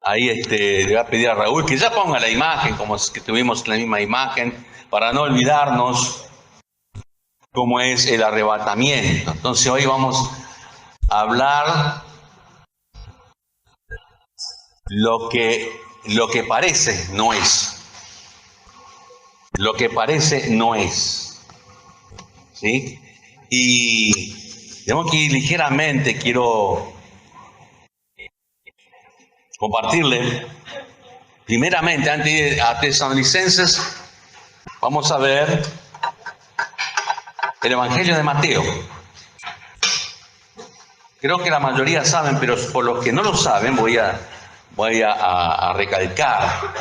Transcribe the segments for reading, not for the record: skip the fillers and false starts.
Ahí le voy a pedir a Raúl que ya ponga la imagen, como es que tuvimos la misma imagen, para no olvidarnos cómo es el arrebatamiento. Entonces hoy vamos a hablar lo que parece no es. Lo que parece no es. ¿Sí? Y tenemos que ir ligeramente, quiero compartirle, primeramente, antes de ir a Tesalonicenses, vamos a ver el Evangelio de Mateo. Creo que la mayoría saben, pero por los que no lo saben voy a recalcar.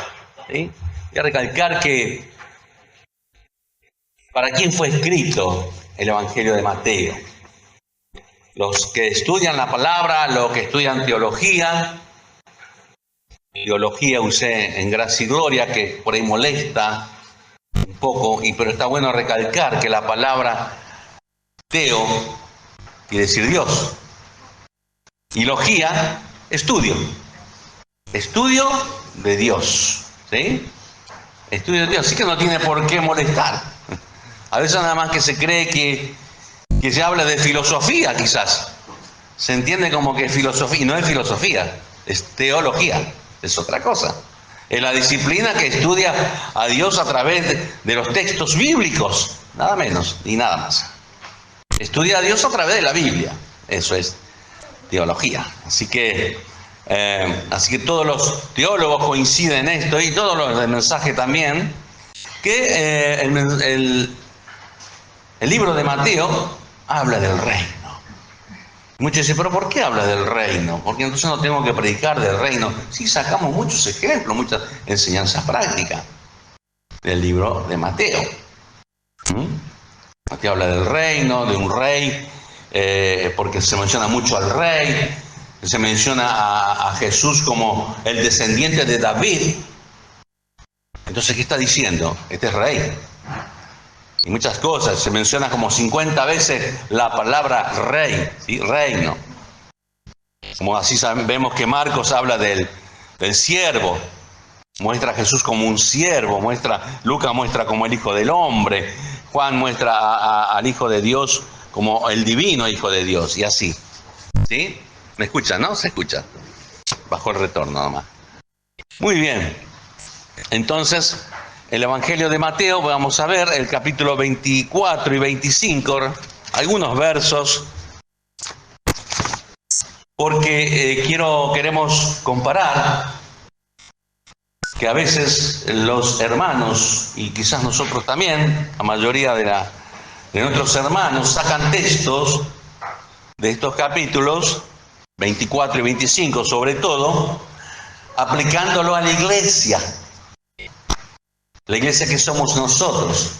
¿Sí? Voy a recalcar que ¿para quién fue escrito el Evangelio de Mateo? Los que estudian la palabra, los que estudian teología usé en Gracia y Gloria, que por ahí molesta un poco, pero está bueno recalcar que la palabra teo quiere decir Dios. Y logía, estudio de Dios, ¿sí? Estudio de Dios, así que no tiene por qué molestar. A veces nada más que se cree que se habla de filosofía, quizás. Se entiende como que es filosofía, y no es filosofía, es teología, es otra cosa. Es la disciplina que estudia a Dios a través de los textos bíblicos, nada menos y nada más. Estudia a Dios a través de la Biblia, eso es teología. Así que todos los teólogos coinciden en esto, y todos los del mensaje también, que el libro de Mateo habla del reino. Muchos dicen, pero ¿por qué habla del reino? Porque entonces no tengo que predicar del reino. Sí, sacamos muchos ejemplos, muchas enseñanzas prácticas del libro de Mateo. Mateo habla del reino, de un rey, porque se menciona mucho al rey, se menciona a Jesús como el descendiente de David. Entonces, ¿qué está diciendo? Este es rey. Y muchas cosas, se menciona como 50 veces la palabra rey, ¿sí? Reino. Como así vemos que Marcos habla del siervo, muestra a Jesús como un siervo, Lucas muestra como el Hijo del Hombre, Juan muestra al Hijo de Dios como el divino Hijo de Dios, y así. ¿Sí? ¿Me escuchan, no? Se escucha. Bajo el retorno nomás. Muy bien. Entonces, el Evangelio de Mateo, vamos a ver el capítulo 24 y 25, algunos versos, porque queremos comparar que a veces los hermanos, y quizás nosotros también, la mayoría de nuestros hermanos, sacan textos de estos capítulos, 24 y 25 sobre todo, aplicándolo a la iglesia que somos nosotros.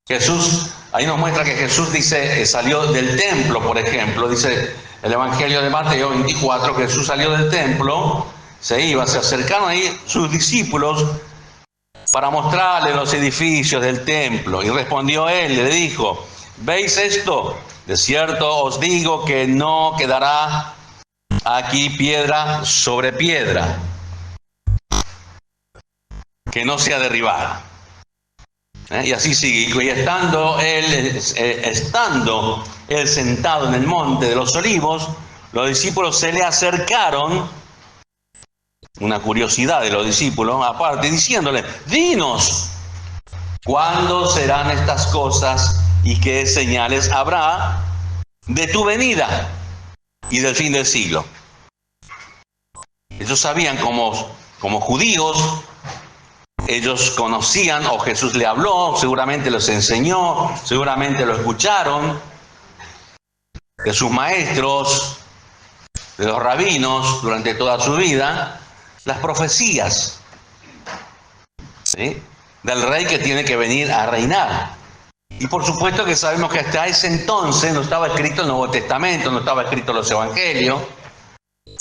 Jesús, ahí nos muestra que Jesús dice, salió del templo, por ejemplo, dice el Evangelio de Mateo 24, que Jesús salió del templo, se acercaron ahí sus discípulos para mostrarle los edificios del templo, y respondió él, le dijo, ¿veis esto? De cierto os digo que no quedará aquí piedra sobre piedra que no sea derribada. Y así sigue. Y estando él sentado en el monte de los olivos, los discípulos se le acercaron, una curiosidad de los discípulos aparte, diciéndole, dinos, ¿cuándo serán estas cosas y qué señales habrá de tu venida y del fin del siglo? Ellos sabían como judíos, ellos conocían, o Jesús le habló, seguramente los enseñó, seguramente lo escucharon, de sus maestros, de los rabinos, durante toda su vida, las profecías, ¿sí?, del rey que tiene que venir a reinar. Y por supuesto que sabemos que hasta ese entonces no estaba escrito el Nuevo Testamento, no estaba escrito los Evangelios.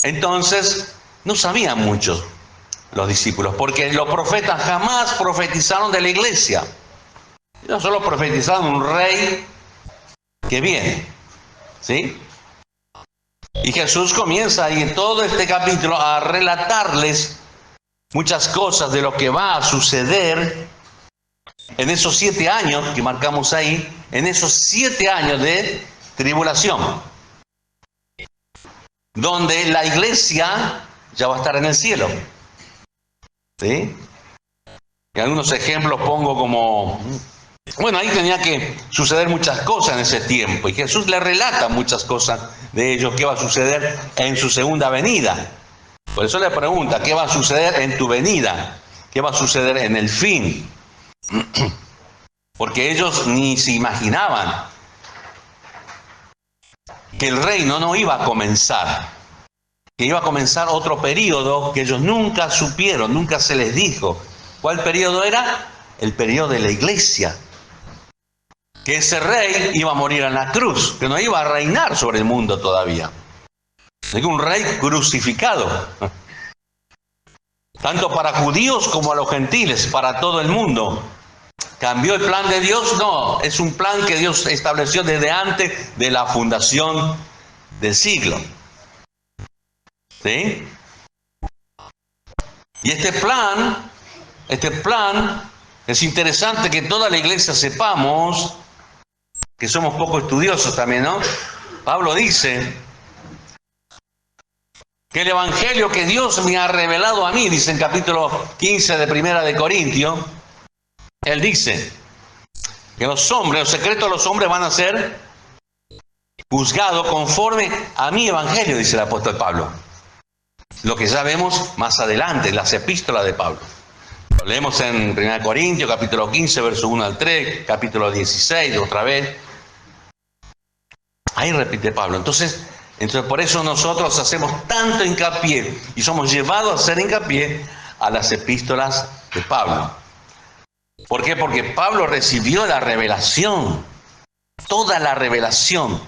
Entonces, no sabían mucho los discípulos, porque los profetas jamás profetizaron de la iglesia. Ellos solo profetizaron un rey que viene, ¿sí? Y Jesús comienza ahí en todo este capítulo a relatarles muchas cosas de lo que va a suceder en esos 7 años que marcamos ahí, en esos 7 años de tribulación, donde la iglesia ya va a estar en el cielo. ¿Sí? Y algunos ejemplos pongo como, bueno, ahí tenía que suceder muchas cosas en ese tiempo, y Jesús le relata muchas cosas de ellos, qué va a suceder en su segunda venida. Por eso le pregunta, ¿qué va a suceder en tu venida? ¿Qué va a suceder en el fin? Porque ellos ni se imaginaban que el reino no iba a comenzar, que iba a comenzar otro periodo que ellos nunca supieron, nunca se les dijo. ¿Cuál periodo era? El periodo de la iglesia. Que ese rey iba a morir en la cruz, que no iba a reinar sobre el mundo todavía. Es un rey crucificado. Tanto para judíos como a los gentiles, para todo el mundo. ¿Cambió el plan de Dios? No, es un plan que Dios estableció desde antes de la fundación del siglo. ¿Sí? Y este plan, es interesante que toda la iglesia sepamos, que somos poco estudiosos también, ¿no? Pablo dice que el evangelio que Dios me ha revelado a mí, dice en capítulo 15 de Primera de Corintios, él dice que los secretos de los hombres van a ser juzgados conforme a mi evangelio, dice el apóstol Pablo. Lo que ya vemos más adelante, las epístolas de Pablo. Lo leemos en 1 Corintios, capítulo 15, verso 1 al 3, capítulo 16, otra vez. Ahí repite Pablo. Entonces por eso nosotros hacemos tanto hincapié y somos llevados a hacer hincapié a las epístolas de Pablo. ¿Por qué? Porque Pablo recibió la revelación, toda la revelación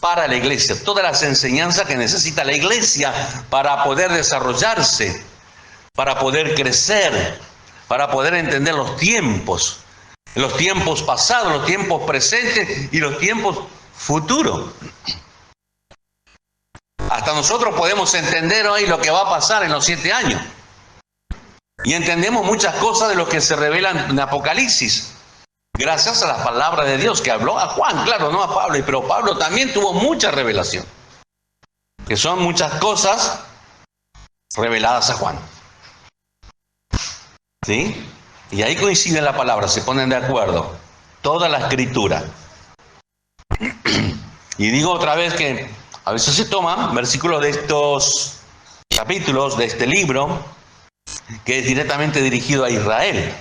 para la iglesia, todas las enseñanzas que necesita la iglesia para poder desarrollarse, para poder crecer, para poder entender los tiempos pasados, los tiempos presentes y los tiempos futuros. Hasta nosotros podemos entender hoy lo que va a pasar en los 7 años. Y entendemos muchas cosas de lo que se revelan en Apocalipsis, gracias a las palabras de Dios que habló a Juan, claro, no a Pablo, pero Pablo también tuvo mucha revelación, que son muchas cosas reveladas a Juan. ¿Sí? Y ahí coincide la palabra, se ponen de acuerdo, toda la escritura. Y digo otra vez que a veces se toman versículos de estos capítulos, de este libro, que es directamente dirigido a Israel,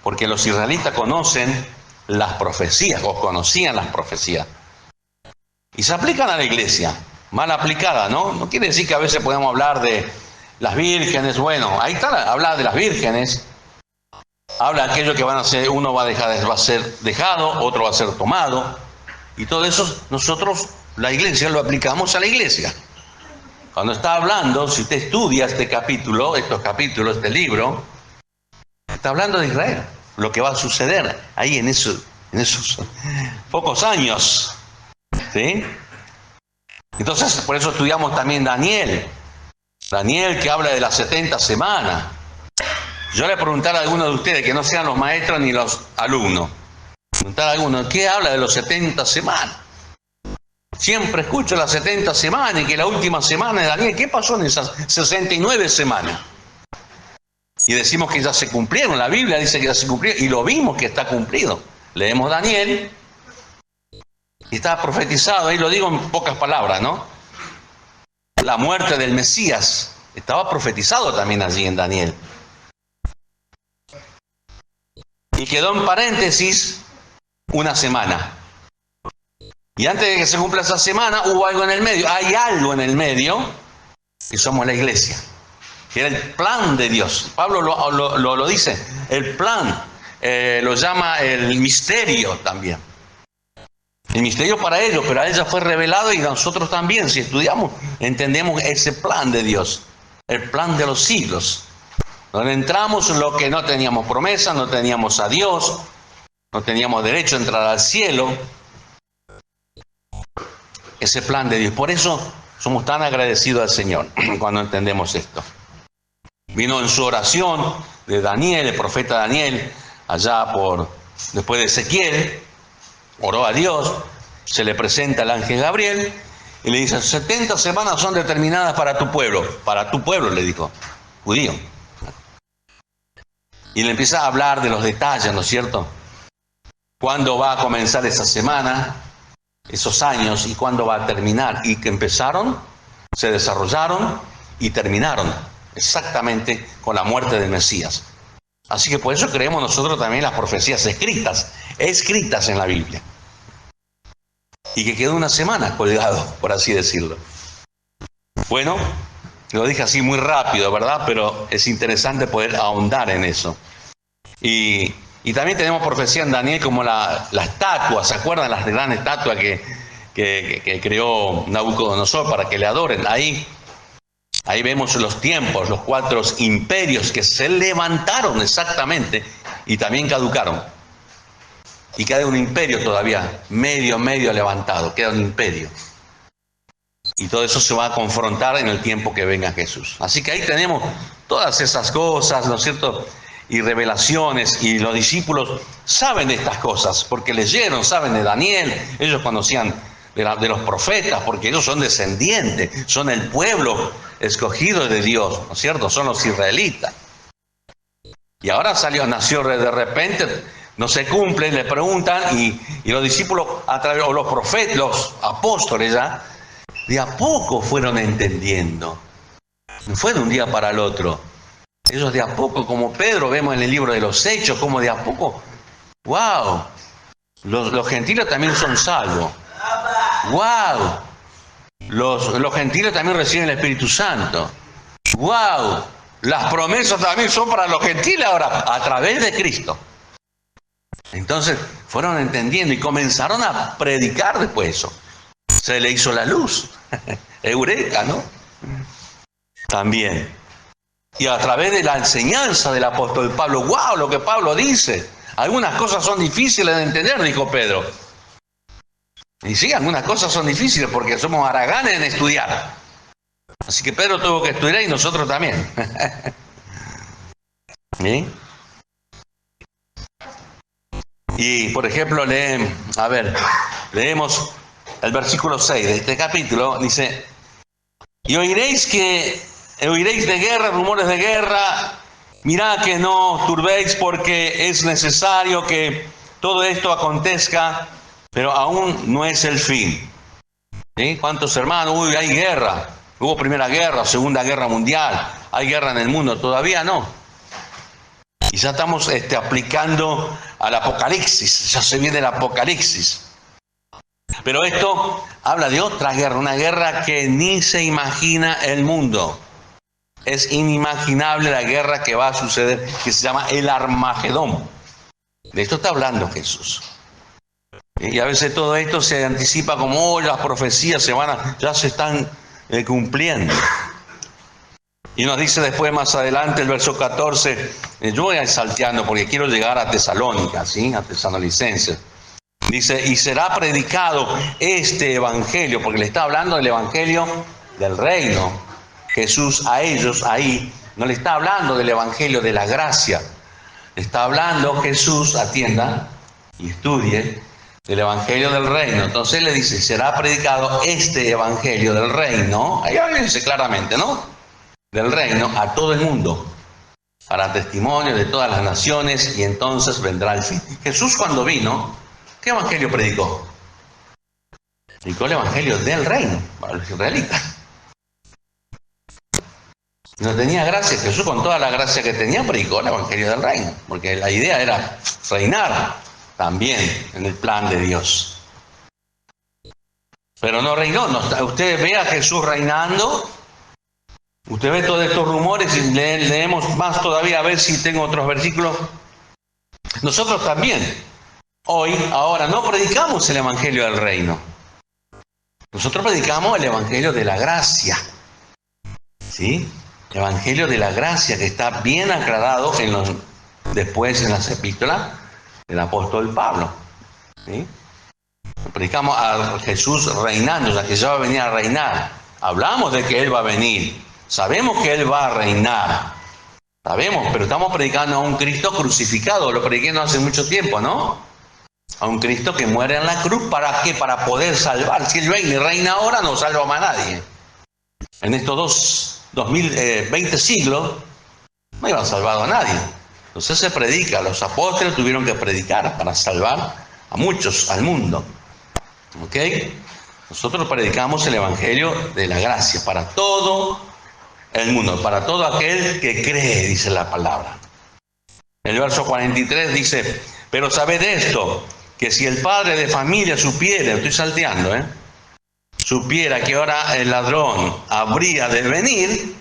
porque los israelitas conocen las profecías, o conocían las profecías, y se aplican a la iglesia, mal aplicada, ¿no? No quiere decir que a veces podemos hablar de las vírgenes, bueno, ahí está, habla de las vírgenes, habla de aquello que van a ser, uno va a ser dejado, otro va a ser tomado, y todo eso nosotros, la iglesia, lo aplicamos a la iglesia. Cuando está hablando, si usted estudia este capítulo, este libro, está hablando de Israel, lo que va a suceder ahí en esos pocos años. ¿Sí? Entonces, por eso estudiamos también Daniel, que habla de las 70 semanas. Yo le preguntara a algunos de ustedes, que no sean los maestros ni los alumnos, preguntar a algunos, ¿qué habla de los 70 semanas? Siempre escucho las 70 semanas y que la última semana de Daniel, ¿qué pasó en esas 69 semanas? Y decimos que ya se cumplieron, la Biblia dice que ya se cumplieron, y lo vimos que está cumplido. Leemos Daniel, y está profetizado, ahí lo digo en pocas palabras, ¿no? La muerte del Mesías, estaba profetizado también allí en Daniel. Y quedó en paréntesis una semana. Y antes de que se cumpla esa semana, hubo algo en el medio. Hay algo en el medio, que somos la iglesia, que era el plan de Dios. Pablo lo dice, el plan, lo llama el misterio también. El misterio para ellos, pero a ella fue revelado y a nosotros también, si estudiamos, entendemos ese plan de Dios, el plan de los siglos. Donde entramos en lo que no teníamos promesa, no teníamos a Dios, no teníamos derecho a entrar al cielo. Ese plan de Dios. Por eso Somos tan agradecidos al Señor cuando entendemos esto. Vino en su oración de Daniel, el profeta Daniel, después de Ezequiel, oró a Dios, se le presenta el ángel Gabriel y le dice: 70 semanas son determinadas para tu pueblo, le dijo, judío. Y le empieza a hablar de los detalles, ¿no es cierto? ¿Cuándo va a comenzar esa semana, esos años, y cuándo va a terminar? Y que empezaron, se desarrollaron y terminaron exactamente con la muerte del Mesías. Así que por eso creemos nosotros también las profecías escritas en la Biblia. Y que quedó una semana colgado, por así decirlo. Bueno, lo dije así muy rápido, ¿verdad? Pero es interesante poder ahondar en eso. Y también tenemos profecía en Daniel como la estatua, ¿se acuerdan? Las gran estatua que creó Nabucodonosor para que le adoren. Ahí vemos los tiempos, los 4 imperios que se levantaron exactamente y también caducaron. Y queda un imperio todavía, medio levantado, queda un imperio. Y todo eso se va a confrontar en el tiempo que venga Jesús. Así que ahí tenemos todas esas cosas, ¿no es cierto? Y revelaciones, y los discípulos saben de estas cosas, porque leyeron, saben de Daniel, ellos conocían de los profetas, porque ellos son descendientes, son el pueblo escogido de Dios, ¿no es cierto? Son los israelitas. Y ahora nació de repente, no se cumple, le preguntan, y los discípulos, o los profetas, los apóstoles ya, de a poco fueron entendiendo. No fue de un día para el otro. Ellos de a poco, como Pedro, vemos en el libro de los Hechos, como de a poco, ¡wow! Los gentiles también son salvos. ¡Wow! Los gentiles también reciben el Espíritu Santo. ¡Wow! Las promesas también son para los gentiles ahora, a través de Cristo. Entonces fueron entendiendo y comenzaron a predicar después eso. Se le hizo la luz. Eureka, ¿no? También. Y a través de la enseñanza del apóstol Pablo, ¡wow! Lo que Pablo dice. Algunas cosas son difíciles de entender, dijo Pedro. Y sí, algunas cosas son difíciles porque somos haraganes en estudiar. Así que Pedro tuvo que estudiar y nosotros también. ¿Sí? Y por ejemplo, leemos el versículo 6 de este capítulo, dice: y oiréis de guerra, rumores de guerra, mirad que no os turbéis, porque es necesario que todo esto acontezca, pero aún no es el fin. ¿Sí? ¿Cuántos hermanos? Uy, hay guerra. Hubo Primera Guerra, Segunda Guerra Mundial. Hay guerra en el mundo. Todavía no. Y ya estamos aplicando al Apocalipsis. Ya se viene el Apocalipsis. Pero esto habla de otra guerra. Una guerra que ni se imagina el mundo. Es inimaginable la guerra que va a suceder, que se llama el Armagedón. De esto está hablando Jesús. Y a veces todo esto se anticipa como las profecías ya se están cumpliendo. Y nos dice después, más adelante, el verso 14, yo voy a ir salteando porque quiero llegar a Tesalónica, ¿sí? A Tesalonicenses. Dice: y será predicado este evangelio, porque le está hablando del evangelio del reino. Jesús a ellos ahí no le está hablando del evangelio de la gracia. Le está hablando Jesús, atienda y estudie, del evangelio del reino. Entonces le dice: será predicado este evangelio del reino. Ahí dice claramente, ¿no? Del reino a todo el mundo, para testimonio de todas las naciones, y entonces vendrá el fin. Jesús, cuando vino, ¿qué evangelio predicó? Predicó el evangelio del reino para los israelitas. No tenía gracia. Jesús, con toda la gracia que tenía, predicó el evangelio del reino, porque la idea era reinar también en el plan de Dios. Pero no reinó. Usted ve a Jesús reinando. Usted ve todos estos rumores, y leemos más todavía, a ver si tengo otros versículos. Nosotros también, ahora, no predicamos el evangelio del reino. Nosotros predicamos el evangelio de la gracia. ¿Sí? El evangelio de la gracia, que está bien aclarado después en las epístolas del apóstol Pablo. ¿Sí? Predicamos a Jesús reinando, ya que ya va a venir a reinar hablamos de que Él va a venir, sabemos que Él va a reinar, sabemos, pero estamos predicando a un Cristo crucificado, lo prediqué no hace mucho tiempo, ¿no? A un Cristo que muere en la cruz, ¿para qué? Para poder salvar. Si Él viene y reina ahora, no salva más a nadie. En estos 20 siglos, no iban salvado a nadie. Entonces se predica, los apóstoles tuvieron que predicar para salvar a muchos, al mundo. ¿Ok? Nosotros predicamos el Evangelio de la gracia para todo el mundo, para todo aquel que cree, dice la palabra. El verso 43 dice, pero sabed esto, que si el padre de familia supiera, estoy salteando, supiera que ahora el ladrón habría de venir,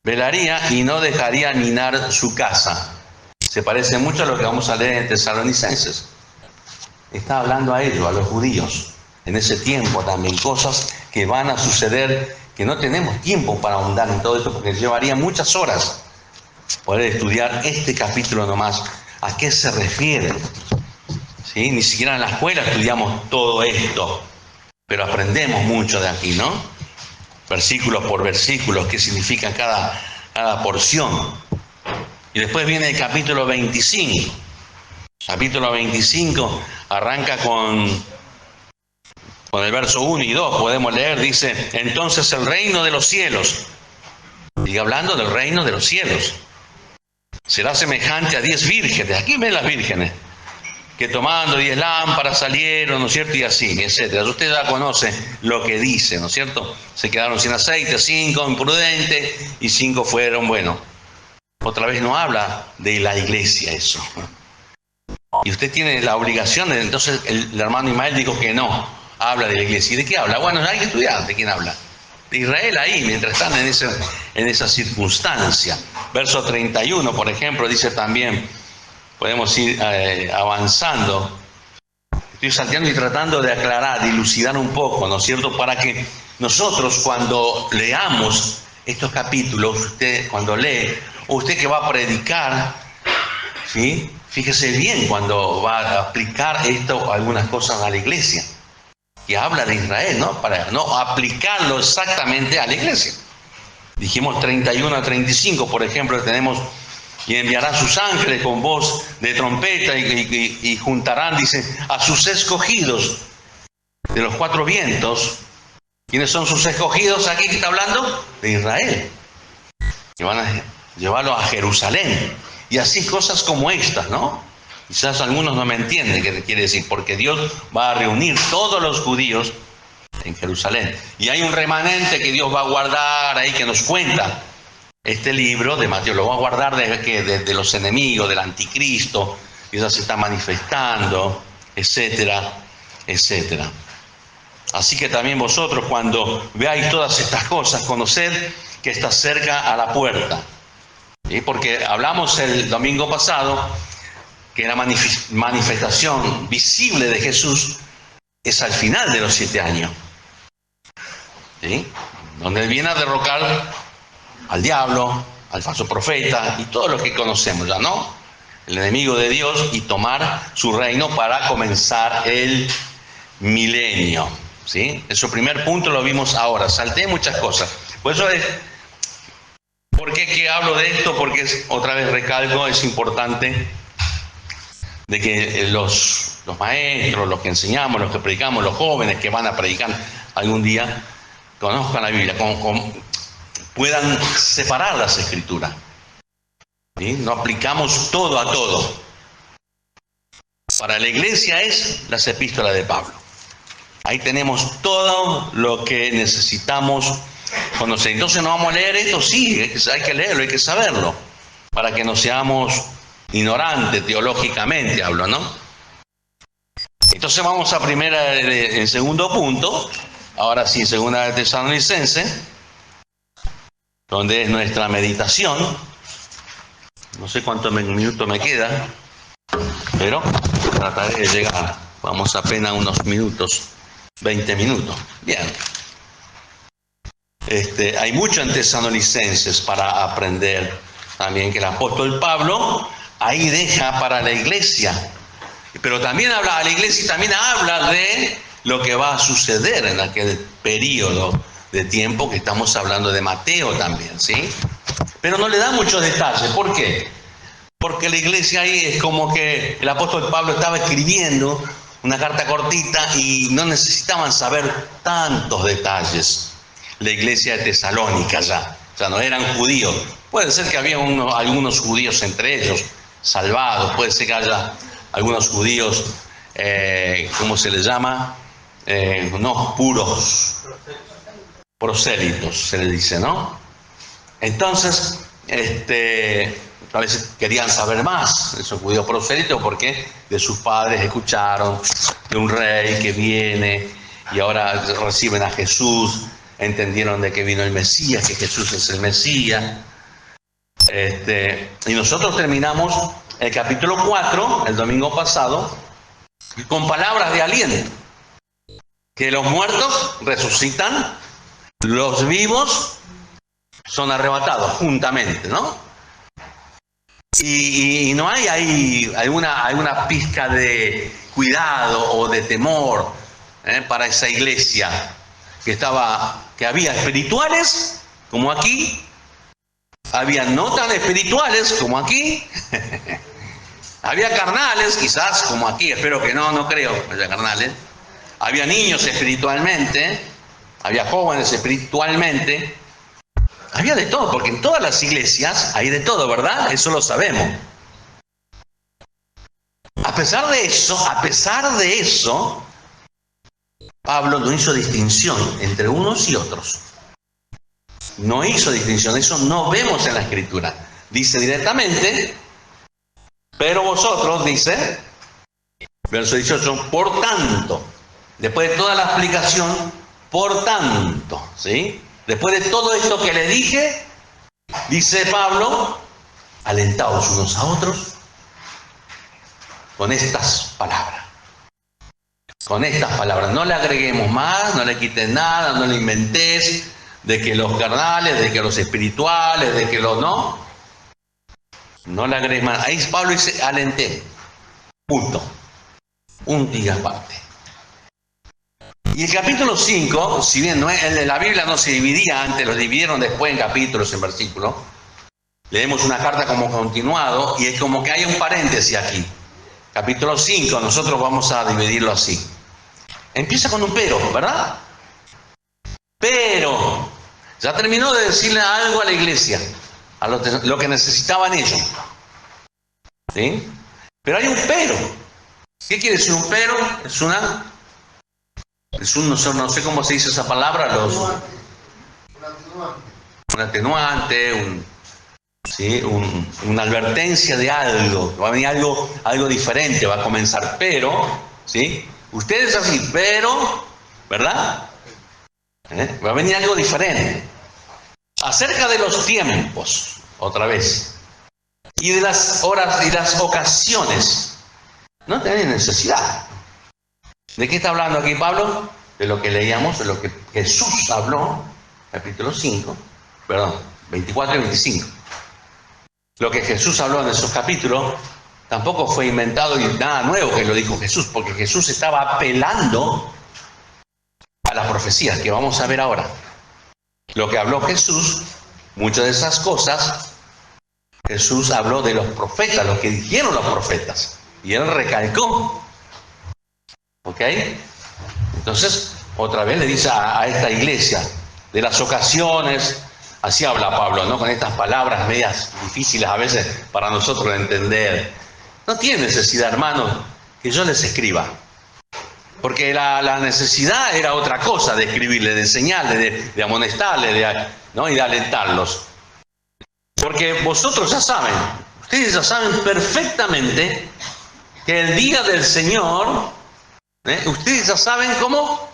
velaría y no dejaría minar su casa. Se parece mucho a lo que vamos a leer en Tesalonicenses. Está hablando a ellos, a los judíos, en ese tiempo también, cosas que van a suceder, que no tenemos tiempo para ahondar en todo esto, porque llevaría muchas horas poder estudiar este capítulo nomás. ¿A qué se refiere? ¿Sí? Ni siquiera en la escuela estudiamos todo esto, pero aprendemos mucho de aquí, ¿no? Versículos por versículos, qué significa cada porción. Y después viene el capítulo 25. Capítulo 25 arranca con el verso 1 y 2, podemos leer, dice, entonces el reino de los cielos, sigue hablando del reino de los cielos, será semejante a 10 vírgenes, aquí ven las vírgenes, que tomando 10 lámparas salieron, ¿no es cierto? Y así, etcétera. Usted ya conoce lo que dice, ¿no es cierto? Se quedaron sin aceite, 5 imprudentes y 5 fueron, bueno. Otra vez no habla de la iglesia eso. Y usted tiene la obligación de, entonces el hermano Ismael dijo que no, habla de la iglesia. ¿Y de qué habla? Bueno, hay que estudiar de quién habla. De Israel ahí, mientras están en esa circunstancia. Verso 31, por ejemplo, dice también, podemos ir avanzando. Estoy salteando y tratando de aclarar, dilucidar un poco, ¿no es cierto? Para que nosotros cuando leamos estos capítulos, usted cuando lee, o usted que va a predicar, ¿sí? Fíjese bien cuando va a aplicar esto, algunas cosas a la iglesia. Que habla de Israel, ¿no? Para no aplicarlo exactamente a la iglesia. Dijimos 31 a 35, por ejemplo, tenemos, y enviará sus ángeles con voz de trompeta y juntarán, dice, a sus escogidos de los 4 vientos. ¿Quiénes son sus escogidos aquí que está hablando? De Israel. Que van a llevarlos a Jerusalén. Y así cosas como estas, ¿no? Quizás algunos no me entienden qué quiere decir, porque Dios va a reunir todos los judíos en Jerusalén. Y hay un remanente que Dios va a guardar ahí, que nos cuenta este libro de Mateo. Lo va a guardar de los enemigos, del anticristo, que ya se está manifestando, etcétera, etcétera. Así que también vosotros, cuando veáis todas estas cosas, conoced que está cerca a la puerta. ¿Sí? Porque hablamos el domingo pasado que la manifestación visible de Jesús es al final de los 7 años. ¿Sí? Donde Él viene a derrocar al diablo, al falso profeta y todo lo que conocemos ya, ¿no? El enemigo de Dios, y tomar su reino para comenzar el milenio. ¿Sí? Ese primer punto lo vimos ahora. Salté muchas cosas. Por eso es... ¿Por qué que hablo de esto? Porque otra vez recalco, es importante de que los maestros, los que enseñamos, los que predicamos, los jóvenes que van a predicar algún día, conozcan la Biblia, puedan separar las escrituras. ¿Sí? No aplicamos todo a todo. Para la iglesia es las epístolas de Pablo. Ahí tenemos todo lo que necesitamos conocer. Entonces no vamos a leer esto, sí, hay que leerlo, hay que saberlo, para que no seamos ignorantes teológicamente, hablo, ¿no? Entonces vamos a el segundo punto, ahora sí, segunda de Tesalonicenses, donde es nuestra meditación. No sé cuántos minutos me queda, pero trataré de llegar. Vamos apenas unos minutos, 20 minutos. Bien. Hay mucho en Tesalonicenses para aprender también, que el apóstol Pablo ahí deja para la iglesia. Pero también habla a la iglesia y también habla de lo que va a suceder en aquel periodo de tiempo que estamos hablando de Mateo también, ¿sí? Pero no le da muchos detalles. ¿Por qué? Porque la iglesia ahí es como que el apóstol Pablo estaba escribiendo una carta cortita y no necesitaban saber tantos detalles. La iglesia de Tesalónica ya no eran judíos. Puede ser que había algunos judíos entre ellos salvados, puede ser que haya algunos judíos, ¿cómo se les llama? No puros, prosélitos se les dice, ¿no? Entonces, a veces querían saber más, esos judíos prosélitos, porque de sus padres escucharon de un rey que viene y ahora reciben a Jesús, entendieron de que vino el Mesías, que Jesús es el Mesías. Y nosotros terminamos el capítulo 4, el domingo pasado, con palabras de aliento. Que los muertos resucitan, los vivos son arrebatados juntamente, ¿no? Y no hay ahí alguna pizca de cuidado o de temor para esa iglesia que había espirituales, como aquí, había no tan espirituales, como aquí, había carnales, quizás, como aquí, espero que no creo que haya carnales, había niños espiritualmente, había jóvenes espiritualmente, había de todo, porque en todas las iglesias hay de todo, ¿verdad? Eso lo sabemos. A pesar de eso, Pablo no hizo distinción entre unos y otros. No hizo distinción, eso no vemos en la Escritura. Dice directamente, pero vosotros, dice, verso 18, por tanto, después de toda la explicación, por tanto, ¿sí? Después de todo esto que le dije, dice Pablo, alentaos unos a otros con estas palabras. Con estas palabras. No le agreguemos más, no le quites nada, no le inventes de que los carnales, de que los espirituales, de que los no. No le agregues más. Ahí Pablo dice, alenté. Punto. Un día aparte. Y el capítulo 5, si bien la Biblia no se dividía antes, lo dividieron después en capítulos, en versículos, leemos una carta como continuado y es como que hay un paréntesis aquí. Capítulo 5, nosotros vamos a dividirlo así. Empieza con un pero, ¿verdad? Pero, ya terminó de decirle algo a la iglesia, a lo que necesitaban ellos. ¿Sí? Pero hay un pero. ¿Qué quiere decir un pero? No sé cómo se dice esa palabra, un atenuante, una advertencia de algo, va a venir algo diferente, va a comenzar, pero, ¿sí? Ustedes así, pero, ¿verdad? Va a venir algo diferente. Acerca de los tiempos, otra vez, y de las horas y las ocasiones, no tienen necesidad. ¿De qué está hablando aquí Pablo? De lo que leíamos, de lo que Jesús habló, capítulo 5, perdón, 24 y 25. Lo que Jesús habló en esos capítulos tampoco fue inventado y nada nuevo que lo dijo Jesús, porque Jesús estaba apelando a las profecías que vamos a ver ahora. Lo que habló Jesús, muchas de esas cosas, Jesús habló de los profetas, lo que dijeron los profetas, y él recalcó. ¿Ok? Entonces, otra vez le dice a esta iglesia, de las ocasiones, así habla Pablo, ¿no? Con estas palabras medias difíciles a veces para nosotros de entender. No tiene necesidad, hermanos, que yo les escriba. Porque la necesidad era otra cosa de escribirle, de enseñarle, de amonestarle, ¿no? Y de alentarlos. Porque vosotros ya saben, ustedes ya saben perfectamente que el día del Señor, ustedes ya saben cómo,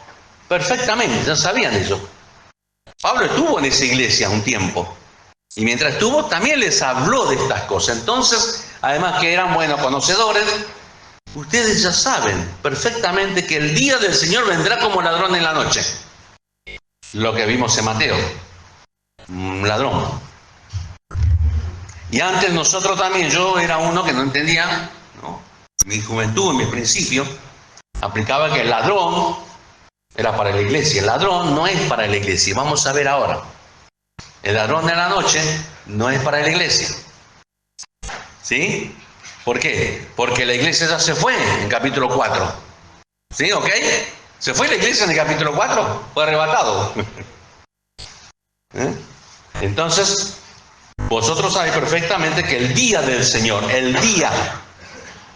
perfectamente, ya sabían eso. Pablo estuvo en esa iglesia un tiempo. Y mientras estuvo, también les habló de estas cosas. Entonces, además que eran buenos conocedores, ustedes ya saben perfectamente que el día del Señor vendrá como ladrón en la noche. Lo que vimos en Mateo. Un ladrón. Y antes nosotros también, yo era uno que no entendía, ¿no? En mi juventud, en mi principio, aplicaba que el ladrón era para la iglesia. El ladrón no es para la iglesia. Vamos a ver ahora. El ladrón de la noche no es para la iglesia. ¿Sí? ¿Por qué? Porque la iglesia ya se fue en capítulo 4. ¿Sí? ¿Ok? ¿Se fue la iglesia en el capítulo 4? Fue arrebatado. Entonces, vosotros sabéis perfectamente que el día del Señor, el día,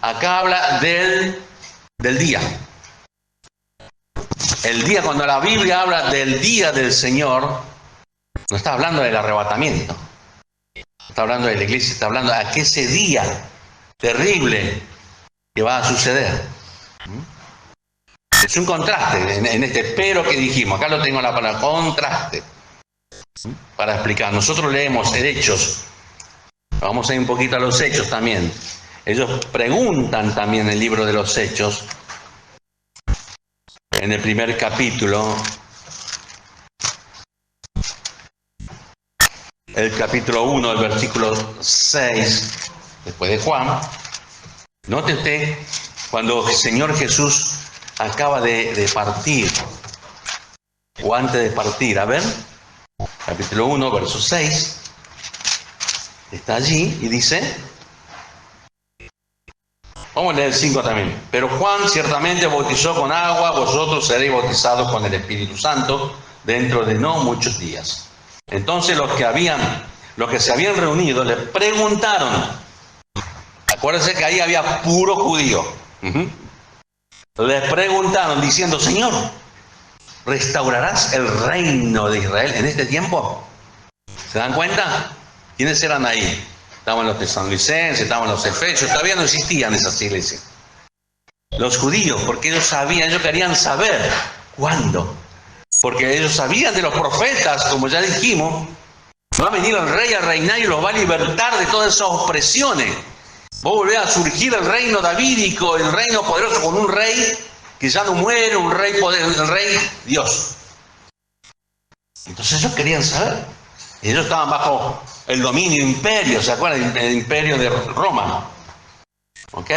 acá habla del día. El día, cuando la Biblia habla del día del Señor, no está hablando del arrebatamiento. Está hablando de la iglesia, está hablando de ese día terrible que va a suceder. Es un contraste en este pero que dijimos. Acá lo tengo la palabra contraste para explicar. Nosotros leemos Hechos. Vamos a ir un poquito a los Hechos también. Ellos preguntan también en el libro de los Hechos, en el primer capítulo, el capítulo 1, el versículo 6, después de Juan. Note usted cuando el Señor Jesús acaba de partir, o antes de partir, a ver, capítulo 1, verso 6, está allí y dice, vamos a leer el 5 también. Pero Juan ciertamente bautizó con agua, vosotros seréis bautizados con el Espíritu Santo dentro de no muchos días. Entonces los que se habían reunido le preguntaron, acuérdense que ahí había puro judío. Les preguntaron diciendo, Señor, ¿restaurarás el reino de Israel en este tiempo? ¿Se dan cuenta? ¿Quiénes eran ahí? Estaban los tesalonicenses, estaban los efesios, todavía no existían esas iglesias. Los judíos, porque ellos sabían, ellos querían saber cuándo. Porque ellos sabían de los profetas, como ya dijimos, va a venir el rey a reinar y los va a libertar de todas esas opresiones. Va a volver a surgir el reino davídico, el reino poderoso, con un rey que ya no muere, un rey poderoso, el rey Dios. Entonces ellos querían saber. Ellos estaban bajo el dominio imperio, ¿se acuerdan? El imperio de Roma. ¿Ok?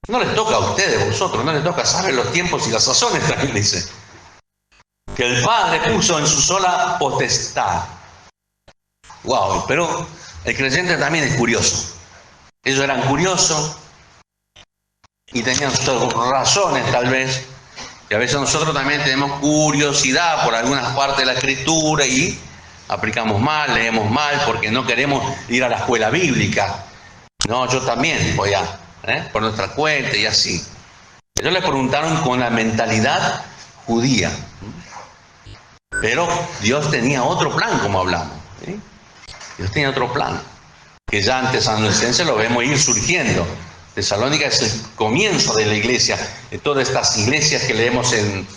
No les toca a ustedes, vosotros, no les toca saber los tiempos y las sazones, también dice. Que el Padre puso en su sola potestad. Wow, pero el creyente también es curioso. Ellos eran curiosos y tenían sus razones tal vez. Y a veces nosotros también tenemos curiosidad por algunas partes de la Escritura y aplicamos mal, leemos mal porque no queremos ir a la escuela bíblica. No, yo también voy a, por nuestra cuenta y así. Ellos les preguntaron con la mentalidad judía. Pero Dios tenía otro plan, como hablamos. ¿Sí? Dios tenía otro plan, que ya en Tesalonicenses lo vemos ir surgiendo. Tesalónica es el comienzo de la iglesia, de todas estas iglesias que leemos en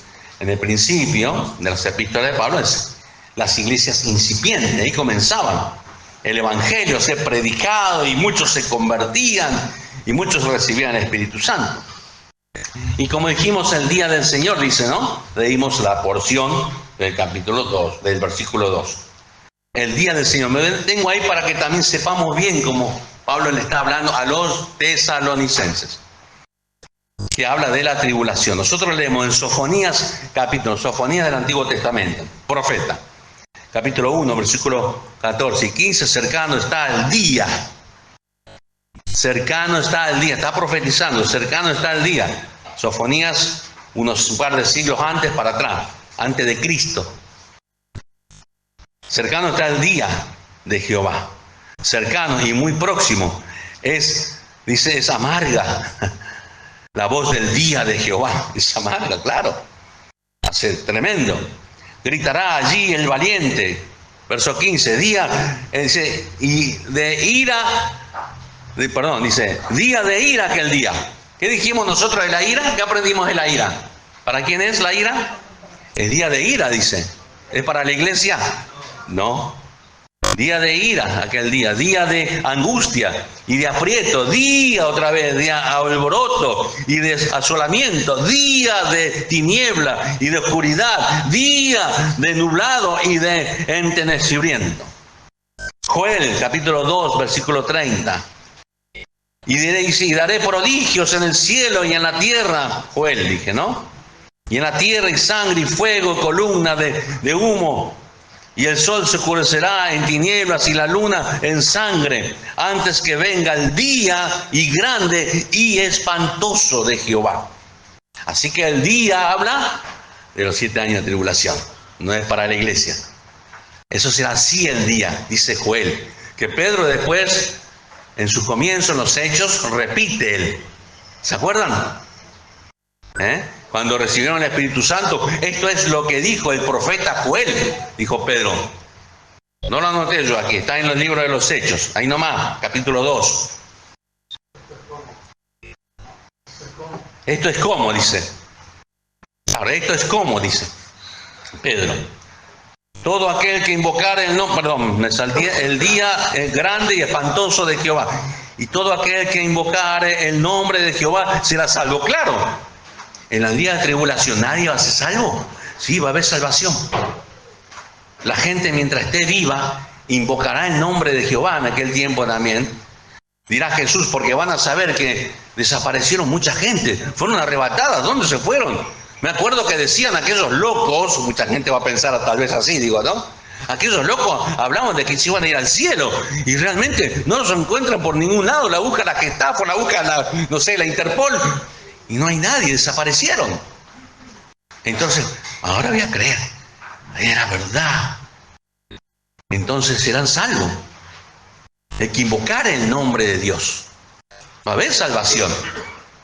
el principio de las epístolas de Pablo, es las iglesias incipientes, ahí comenzaban. El evangelio se predicado y muchos se convertían y muchos recibían el Espíritu Santo. Y como dijimos el día del Señor, dice, ¿no? Leímos la porción del capítulo 2, del versículo 2. El día del Señor. Me detengo ahí para que también sepamos bien cómo Pablo le está hablando a los tesalonicenses, que habla de la tribulación. Nosotros leemos en Sofonías, Sofonías del Antiguo Testamento, profeta, capítulo 1, versículo 14 y 15, cercano está el día. Cercano está el día, está profetizando, cercano está el día. Sofonías, un par de siglos antes para atrás, antes de Cristo. Cercano está el día de Jehová. Cercano y muy próximo. Dice, es amarga la voz del día de Jehová. Es amarga, claro. Hace tremendo. Gritará allí el valiente. Verso 15. Día, dice, y de ira. Dice, día de ira aquel día. ¿Qué dijimos nosotros de la ira? ¿Qué aprendimos de la ira? ¿Para quién es la ira? Es día de ira, dice. ¿Es para la iglesia? No. Día de ira aquel día. Día de angustia y de aprieto. Día otra vez de alboroto y de asolamiento. Día de tiniebla y de oscuridad. Día de nublado y de entenecimiento. Joel, capítulo 2, versículo 30. Y daré prodigios en el cielo y en la tierra. Joel, dije, ¿no? Y en la tierra y sangre y fuego, columna de humo. Y el sol se oscurecerá en tinieblas y la luna en sangre, antes que venga el día y grande y espantoso de Jehová. Así que el día habla de los 7 años de tribulación. No es para la iglesia. Eso será así el día, dice Joel. Que Pedro después, en su comienzo, en los Hechos, repite él. ¿Se acuerdan? Cuando recibieron el Espíritu Santo, esto es lo que dijo el profeta Joel, dijo Pedro. No lo anoté yo aquí, está en los libros de los Hechos, ahí nomás, capítulo 2. Esto es como, dice. Ahora, esto es como, dice Pedro. Todo aquel que invocare el nombre, perdón, me salté, el día grande y espantoso de Jehová. Y todo aquel que invocare el nombre de Jehová será salvo. Claro, en el día de tribulación nadie va a ser salvo. Sí, va a haber salvación. La gente mientras esté viva invocará el nombre de Jehová en aquel tiempo también. Dirá Jesús, porque van a saber que desaparecieron mucha gente. Fueron arrebatadas. ¿Dónde se fueron? Me acuerdo que decían aquellos locos, mucha gente va a pensar tal vez así, digo, ¿no? Aquellos locos hablaban de que se iban a ir al cielo y realmente no los encuentran por ningún lado. La busca la Gestapo, la busca la Interpol y no hay nadie, desaparecieron. Entonces, ahora voy a creer, era verdad. Entonces serán salvos. Hay que invocar el nombre de Dios. Va a haber salvación,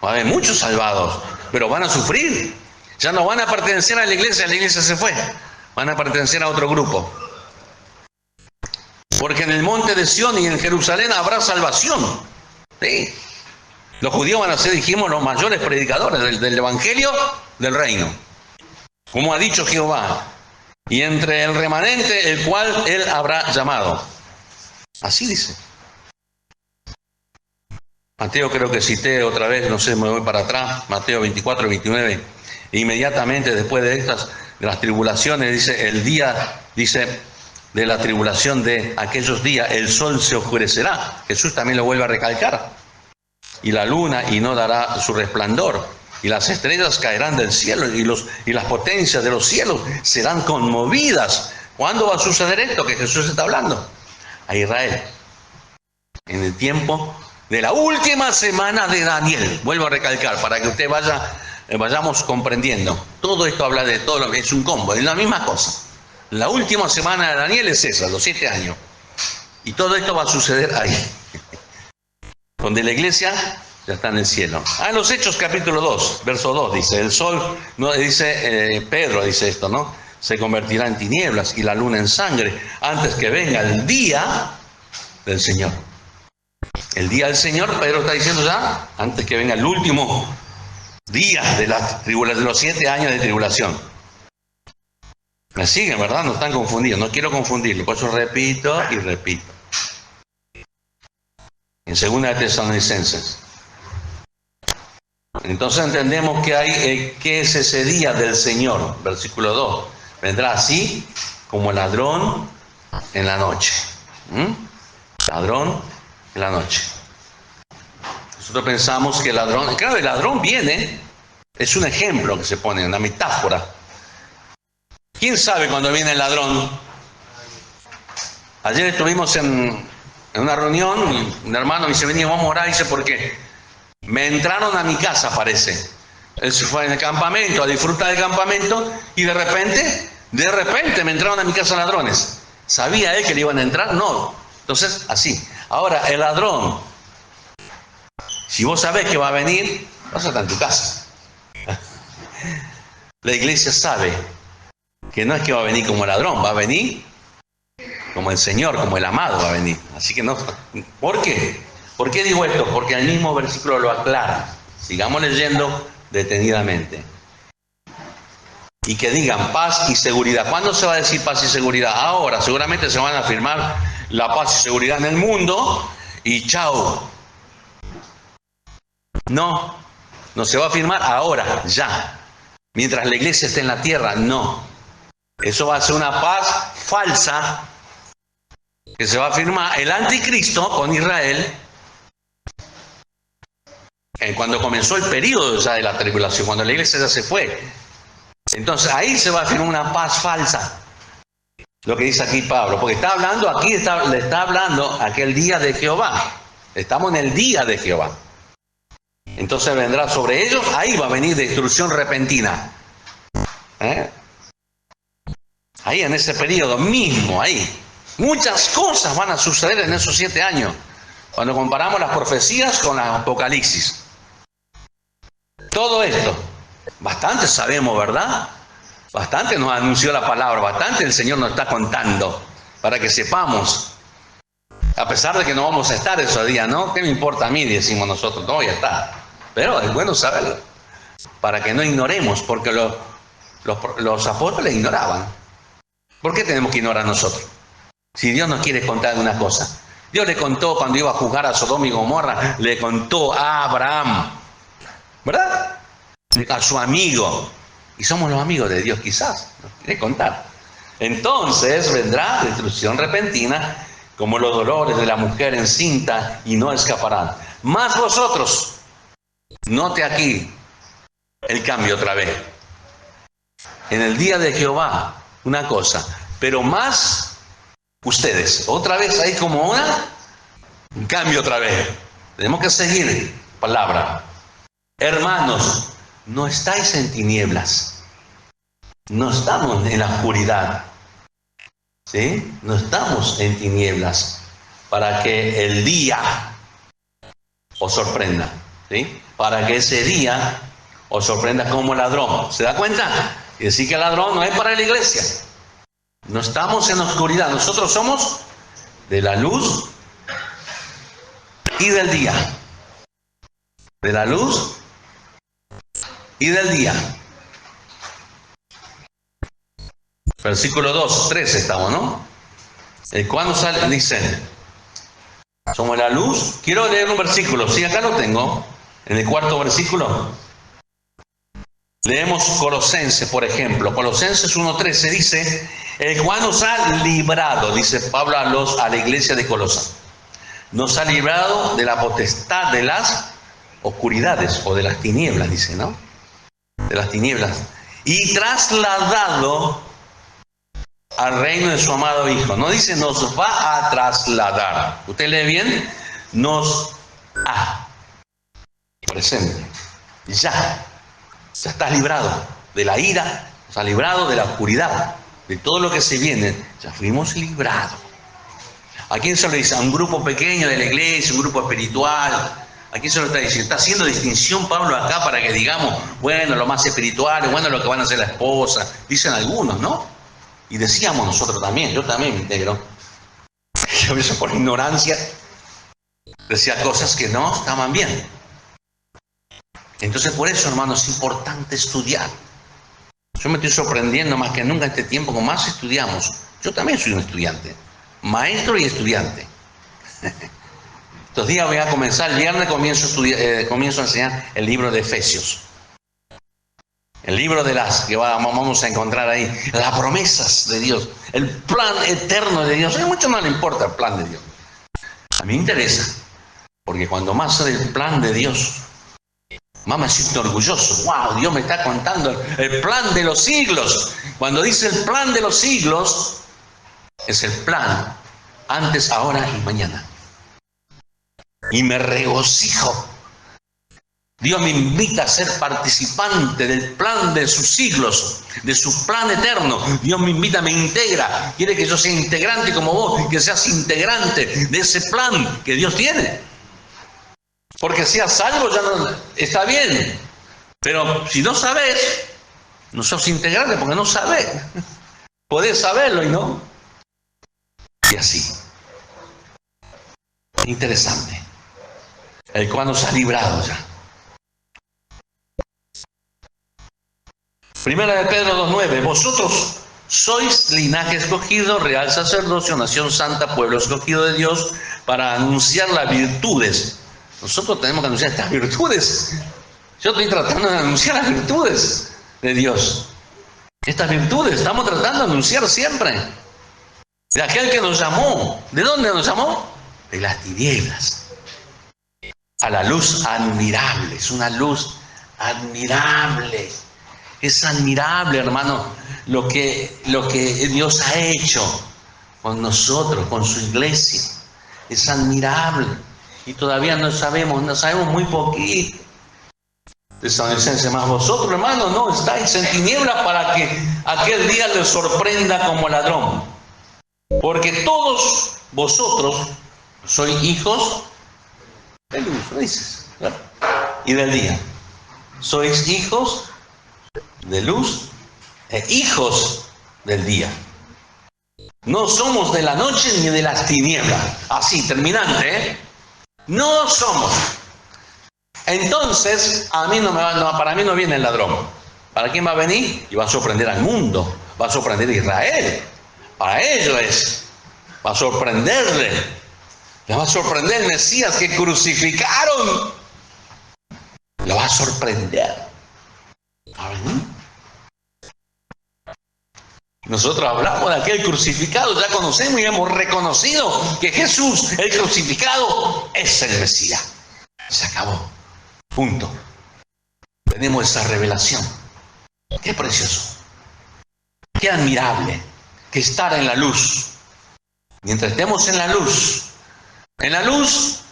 va a haber muchos salvados, pero van a sufrir. Ya no van a pertenecer a la iglesia se fue. Van a pertenecer a otro grupo. Porque en el monte de Sión y en Jerusalén habrá salvación. ¿Sí? Los judíos van a ser, dijimos, los mayores predicadores del evangelio del reino. Como ha dicho Jehová. Y entre el remanente el cual él habrá llamado. Así dice. Mateo creo que cité otra vez, no sé, me voy para atrás. Mateo 24, 29. Inmediatamente después de las tribulaciones, dice, el día, dice, de la tribulación de aquellos días, el sol se oscurecerá. Jesús también lo vuelve a recalcar. Y la luna y no dará su resplandor. Y las estrellas caerán del cielo y las potencias de los cielos serán conmovidas. ¿Cuándo va a suceder esto que Jesús está hablando? A Israel. En el tiempo de la última semana de Daniel. Vuelvo a recalcar para que usted vayamos comprendiendo. Todo esto habla de todo lo que es un combo, es la misma cosa. La última semana de Daniel es esa, los 7 años. Y todo esto va a suceder ahí. Donde la iglesia ya está en el cielo. En los Hechos capítulo 2, verso 2 dice, el sol, no, dice Pedro dice esto, ¿no? Se convertirá en tinieblas y la luna en sangre antes que venga el día del Señor. El día del Señor, Pedro está diciendo ya, antes que venga el último día de los 7 años de tribulación. Me siguen, ¿verdad? No están confundidos. No quiero confundirlo. Por eso repito y repito. En 2 de Tesalonicenses. Entonces entendemos que hay, ¿qué es ese día del Señor? Versículo 2. Vendrá así como ladrón en la noche. Ladrón en la noche. Nosotros pensamos que el ladrón, claro, el ladrón viene, es un ejemplo que se pone, una metáfora. ¿Quién sabe cuándo viene el ladrón? Ayer estuvimos en una reunión, un hermano me dice, vení, vamos a orar, dice, porque me entraron a mi casa, parece. Él se fue en el campamento, a disfrutar del campamento, y de repente me entraron a mi casa ladrones. ¿Sabía él que le iban a entrar? No. Entonces, así. Ahora, el ladrón, si vos sabés que va a venir, vas a estar en tu casa. La iglesia sabe que no es que va a venir como ladrón, va a venir como el Señor, como el amado va a venir. Así que no. ¿Por qué? ¿Por qué digo esto? Porque el mismo versículo lo aclara. Sigamos leyendo detenidamente. Y que digan paz y seguridad. ¿Cuándo se va a decir paz y seguridad? Ahora. Seguramente se van a afirmar la paz y seguridad en el mundo y chao. No se va a afirmar ahora, ya. Mientras la iglesia esté en la tierra, no. Eso va a ser una paz falsa que se va a afirmar el anticristo con Israel cuando comenzó el periodo ya de la tribulación, cuando la iglesia ya se fue. Entonces ahí se va a firmar una paz falsa. Lo que dice aquí Pablo, porque está hablando aquí, le está hablando aquel día de Jehová. Estamos en el día de Jehová. Entonces vendrá sobre ellos, ahí va a venir destrucción repentina. Ahí en ese periodo mismo, ahí. Muchas cosas van a suceder en esos 7 años. Cuando comparamos las profecías con la Apocalipsis. Todo esto, bastante sabemos, ¿verdad? Bastante nos anunció la palabra, bastante el Señor nos está contando para que sepamos. A pesar de que no vamos a estar esos días, ¿no? ¿Qué me importa a mí? Decimos nosotros, no voy a estar. Pero es bueno saberlo, para que no ignoremos, porque los apóstoles ignoraban. ¿Por qué tenemos que ignorar nosotros? Si Dios nos quiere contar una cosa. Dios le contó cuando iba a juzgar a Sodoma y Gomorra, le contó a Abraham, ¿verdad? A su amigo. Y somos los amigos de Dios, quizás, nos quiere contar. Entonces vendrá destrucción repentina, como los dolores de la mujer encinta, y no escaparán. Más vosotros, note aquí el cambio otra vez. En el día de Jehová, una cosa, pero más ustedes. Otra vez hay como un cambio otra vez. Tenemos que seguir palabra. Hermanos, no estáis en tinieblas. No estamos en la oscuridad. ¿Sí? No estamos en tinieblas. Para que el día os sorprenda. ¿Sí? Para que ese día os sorprenda como ladrón. ¿Se da cuenta? Y decir que el ladrón no es para la iglesia. No estamos en la oscuridad. Nosotros somos de la luz y del día. De la luz y del día. Versículo 2, 3 estamos, ¿no? Cuando sale, dice, somos la luz. Quiero leer un versículo. Sí, acá lo tengo. En el 4.º versículo. Leemos Colosenses, por ejemplo. Colosenses 1.13 dice, el cual nos ha librado, dice Pablo a la iglesia de Colosa. Nos ha librado de la potestad de las oscuridades o de las tinieblas, dice, ¿no? De las tinieblas. Y trasladado al reino de su amado Hijo. No dice nos va a trasladar. ¿Usted lee bien? Nos ha. Presente. Ya estás librado de la ira, estás librado de la oscuridad, de todo lo que se viene. Ya fuimos librados. ¿A quién se lo dice? A un grupo pequeño de la iglesia, un grupo espiritual. ¿A quién se lo está diciendo? Está haciendo distinción Pablo acá para que digamos, bueno, lo más espiritual, bueno, lo que van a hacer la esposa. Dicen algunos, ¿no? Y decíamos nosotros también, yo también me integro. Yo a veces por ignorancia decía cosas que no estaban bien. Entonces por eso, hermanos, es importante estudiar. Yo me estoy sorprendiendo más que nunca en este tiempo, como más estudiamos. Yo también soy un estudiante, maestro y estudiante. Estos días voy a comenzar, el viernes comienzo a enseñar el libro de Efesios. El libro de las que vamos a encontrar ahí, las promesas de Dios, el plan eterno de Dios. A mucho no le importa el plan de Dios. A mí me interesa, porque cuando más sé del plan de Dios, más me siento orgulloso. ¡Wow! Dios me está contando el plan de los siglos. Cuando dice el plan de los siglos, es el plan antes, ahora y mañana. Y me regocijo. Dios me invita a ser participante del plan de sus siglos, de su plan eterno. Dios me invita, me integra. Quiere que yo sea integrante como vos, que seas integrante de ese plan que Dios tiene. Porque seas salvo ya no está bien. Pero si no sabes, no sos integrante porque no sabes. Podés saberlo y no. Y así. Interesante. El cual nos ha librado ya. Primera de Pedro 2.9. Vosotros sois linaje escogido, real sacerdocio, nación santa, pueblo escogido de Dios, para anunciar las virtudes. Nosotros tenemos que anunciar estas virtudes. Yo estoy tratando de anunciar las virtudes de Dios. Estas virtudes estamos tratando de anunciar siempre. De aquel que nos llamó. ¿De dónde nos llamó? De las tinieblas. A la luz admirable. Es una luz admirable. Es admirable, hermano, lo que Dios ha hecho con nosotros, con su iglesia. Es admirable. Y todavía no sabemos muy poquito. Tesalonicenses, más vosotros, hermano, no estáis en tinieblas para que aquel día les sorprenda como ladrón. Porque todos vosotros sois hijos de luz, ¿no dices? Y del día. Sois hijos de luz e hijos del día. No somos de la noche ni de las tinieblas. Así, terminante, ¿eh? No somos. Entonces, para mí no viene el ladrón. ¿Para quién va a venir? Y va a sorprender al mundo. Va a sorprender a Israel. Para ellos es. Va a sorprenderle. Le va a sorprender el Mesías que crucificaron. Lo va a sorprender. ¿Va a venir? Nosotros hablamos de aquel crucificado, ya conocemos y hemos reconocido que Jesús, el crucificado, es el Mesías. Se acabó. Punto. Tenemos esa revelación. Qué precioso. Qué admirable que estar en la luz. Mientras estemos en la luz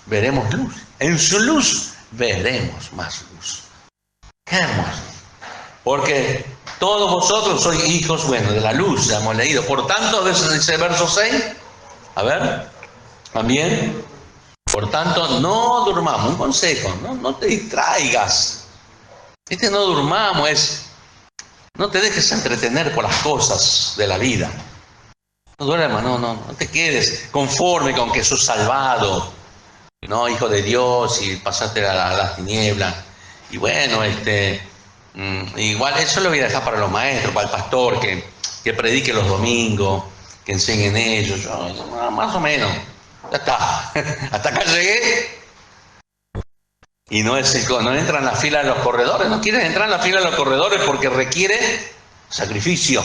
veremos luz. En su luz veremos más luz. Qué hermoso. Porque todos vosotros sois hijos, de la luz, ya hemos leído. Por tanto, dice verso 6, a ver, también, por tanto, no durmamos. Un consejo, no te distraigas. No durmamos, no te dejes entretener por las cosas de la vida. No duermas, no te quedes conforme con que sos salvado, no, hijo de Dios, y pasaste a las tinieblas. Y igual eso lo voy a dejar para los maestros, para el pastor que predique los domingos, que enseñen ellos. Yo, más o menos, ya está. Hasta acá llegué. Y no entra en la fila de los corredores. No quieres entrar en la fila de los corredores porque requiere sacrificio.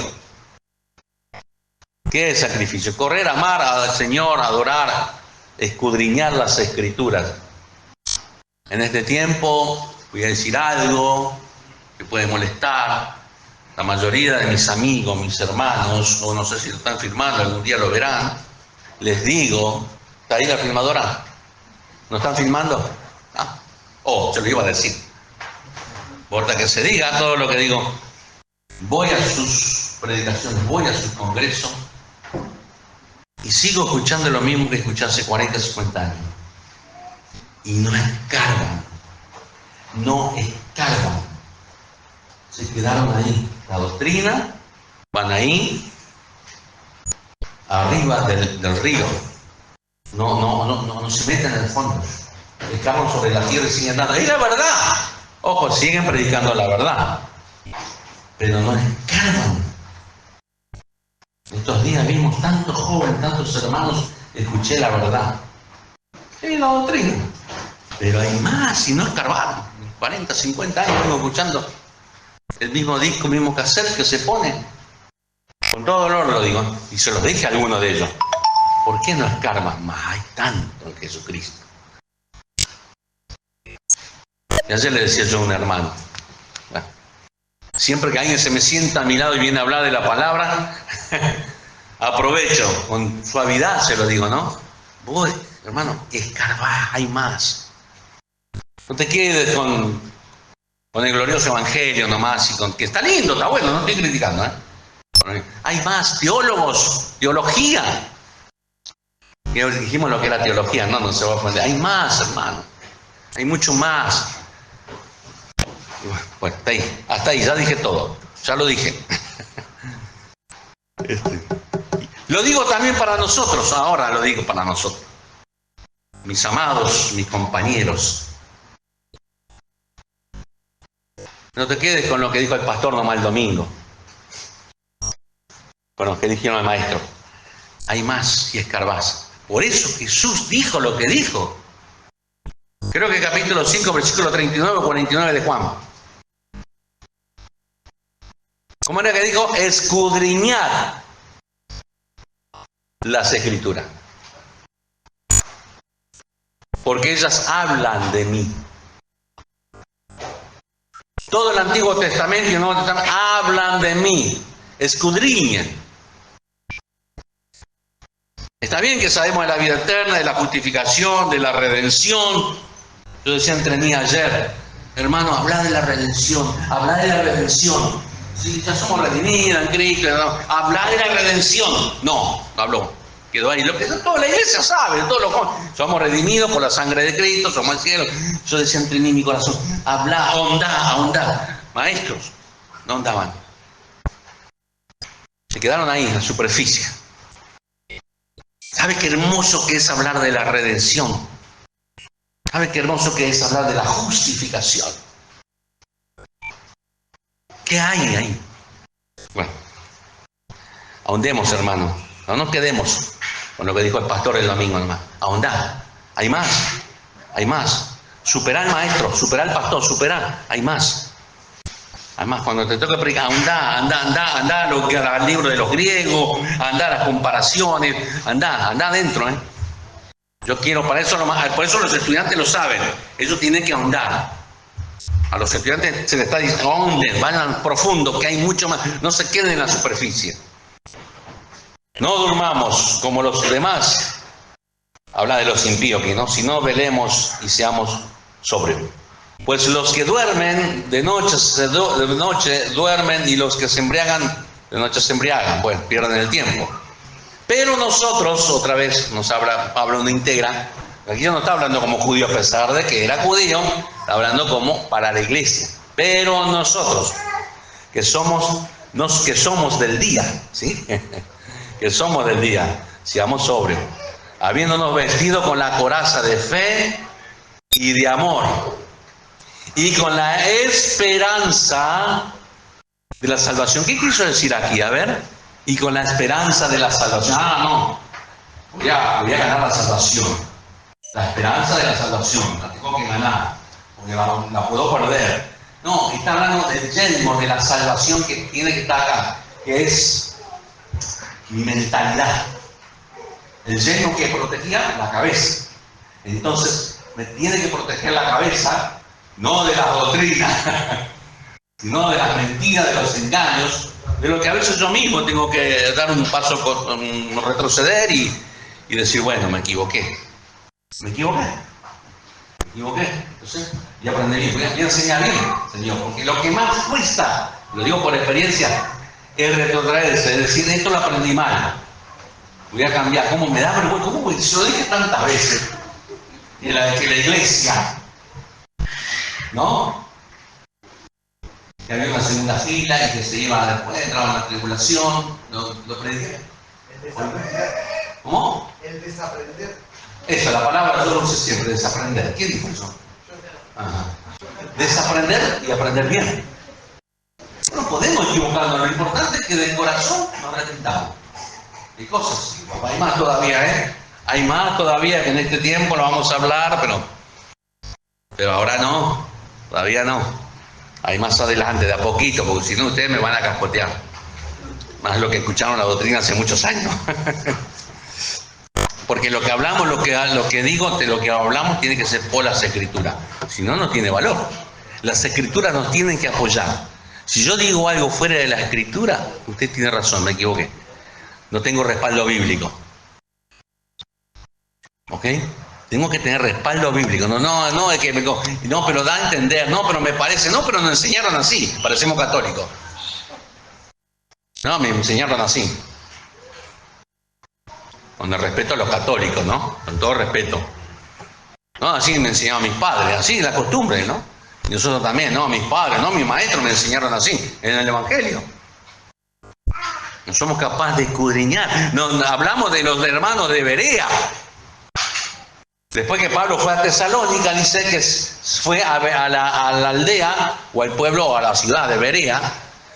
¿Qué es sacrificio? Correr, amar al Señor, adorar, escudriñar las Escrituras. En este tiempo voy a decir algo que puede molestar. La mayoría de mis amigos, mis hermanos, o no sé si lo están filmando, algún día lo verán, les digo, ¿está ahí la filmadora? ¿No están filmando? Se lo iba a decir. Importa que se diga todo lo que digo. Voy a sus predicaciones, voy a sus congresos y sigo escuchando lo mismo que escuché hace 40, 50 años. Y no escarban. Se quedaron ahí. La doctrina, van ahí, arriba del río. No se meten en el fondo. Escarban sobre la tierra y siguen dando. ¡Es la verdad! Ojo, siguen predicando la verdad. Pero no escarban. Estos días vimos tantos jóvenes, tantos hermanos, escuché la verdad. Sí, la doctrina. Pero hay más, y no escarbaron. 40, 50 años vengo escuchando el mismo disco, el mismo cassette que se pone. Con todo dolor lo digo, y se los dije a alguno de ellos. ¿Por qué no escarban más? Hay tanto en Jesucristo. Y ayer le decía yo a un hermano, siempre que alguien se me sienta a mi lado y viene a hablar de la palabra, aprovecho, con suavidad se lo digo, ¿no? Vos, hermano, escarbá, hay más. No te quedes con el glorioso evangelio nomás, que está lindo, está bueno, no estoy criticando, Hay más teólogos, teología. Y dijimos lo que era teología, no se va a ofender. Hay más, hermano. Hay mucho más. Bueno, hasta ahí, ya dije todo. Ya lo dije. Lo digo también para nosotros, ahora lo digo para nosotros. Mis amados, mis compañeros. No te quedes con lo que dijo el pastor nomás el domingo. Con lo que dijeron al maestro. Hay más y escarbás. Por eso Jesús dijo lo que dijo. Creo que capítulo 5, versículo 39 o 49 de Juan. ¿Cómo era que dijo? Escudriñar las Escrituras. Porque ellas hablan de mí. Todo el Antiguo Testamento y el Nuevo Testamento hablan de mí. Escudriñen. Está bien que sabemos de la vida eterna, de la justificación, de la redención. Yo decía entre mí ayer, hermano, habla de la redención, habla de la redención. Sí, ya somos redimidos en Cristo, ¿no? Habla de la redención. No habló. Quedó ahí. Lo que toda la iglesia sabe, somos redimidos por la sangre de Cristo, somos el cielo. Yo decía entre mí en mi corazón, habla, ahondá. Maestros, no ahondaban. Se quedaron ahí en la superficie. ¿Sabe qué hermoso que es hablar de la redención? ¿Sabe qué hermoso que es hablar de la justificación? ¿Qué hay ahí? Bueno, ahondemos, hermano. No nos quedemos con lo que dijo el pastor el domingo nomás. Ahondá. Hay más. Hay más. Superá al maestro, superá al pastor, superá. Hay más. Además, cuando te toca predicar, anda al libro de los griegos, anda a las comparaciones, anda adentro, ¿eh? Yo quiero, por eso los estudiantes lo saben, ellos tienen que ahondar. A los estudiantes se les está diciendo, ahonden, vayan profundo, que hay mucho más, no se queden en la superficie. No durmamos como los demás, habla de los impíos, que no, sino velemos y seamos sobrios. Pues los que duermen de noche duermen, y los que se embriagan de noche se embriagan, pues pierden el tiempo. Pero nosotros, otra vez nos habla Pablo, no integra, aquí no está hablando como judío a pesar de que era judío, está hablando como para la iglesia. Pero nosotros, que somos del día, ¿sí? Que somos del día, seamos sobrios, habiéndonos vestido con la coraza de fe y de amor, y con la esperanza de la salvación. ¿Qué quiso decir aquí? A ver. Y con la esperanza de la salvación. No. Voy a ganar la salvación. La esperanza de la salvación. La tengo que ganar. Porque la puedo perder. No, está hablando del yelmo de la salvación que tiene que estar acá. Que es mi mentalidad. El yelmo que protegía la cabeza. Entonces, me tiene que proteger la cabeza. No de las doctrinas, sino de las mentiras, de los engaños, de lo que a veces yo mismo tengo que dar un paso, retroceder y decir, bueno, me equivoqué. Entonces, y aprender bien, voy a enseñar bien, Señor, porque lo que más cuesta, lo digo por experiencia, es retrotraerse, es decir, esto lo aprendí mal, voy a cambiar. ¿Cómo me da vergüenza? ¿Cómo? Se lo dije tantas veces, que la iglesia, ¿no? Que había una segunda fila y que se iba después, entraba en la tribulación. ¿Lo prediqué? ¿Cómo? El desaprender. Esa, la palabra yo lo usé siempre, desaprender. ¿Quién dijo eso? Ajá. Desaprender y aprender bien. No podemos equivocarnos, lo importante es que de corazón nos arrepentamos. Hay cosas, hay más todavía, ¿eh? Hay más todavía, que en este tiempo lo vamos a hablar, pero ahora no. Todavía no. Hay más adelante, de a poquito, porque si no ustedes me van a cascotear. Más lo que escucharon la doctrina hace muchos años. Porque lo que hablamos, lo que hablamos tiene que ser por las escrituras. Si no, no tiene valor. Las escrituras nos tienen que apoyar. Si yo digo algo fuera de la escritura, usted tiene razón, me equivoqué. No tengo respaldo bíblico. ¿Ok? Tengo que tener respaldo bíblico. No, es que no, pero da a entender, no, pero me parece, no, pero nos enseñaron así, parecemos católicos. No, me enseñaron así. Con el respeto a los católicos, ¿no? Con todo respeto. No, así me enseñaron mis padres, así es la costumbre, ¿no? Y nosotros también, no, mis padres, no, mis maestros me enseñaron así, en el Evangelio. No somos capaces de escudriñar. No, hablamos de los hermanos de Berea. Después que Pablo fue a Tesalónica, dice que fue a la aldea, o al pueblo, o a la ciudad de Berea.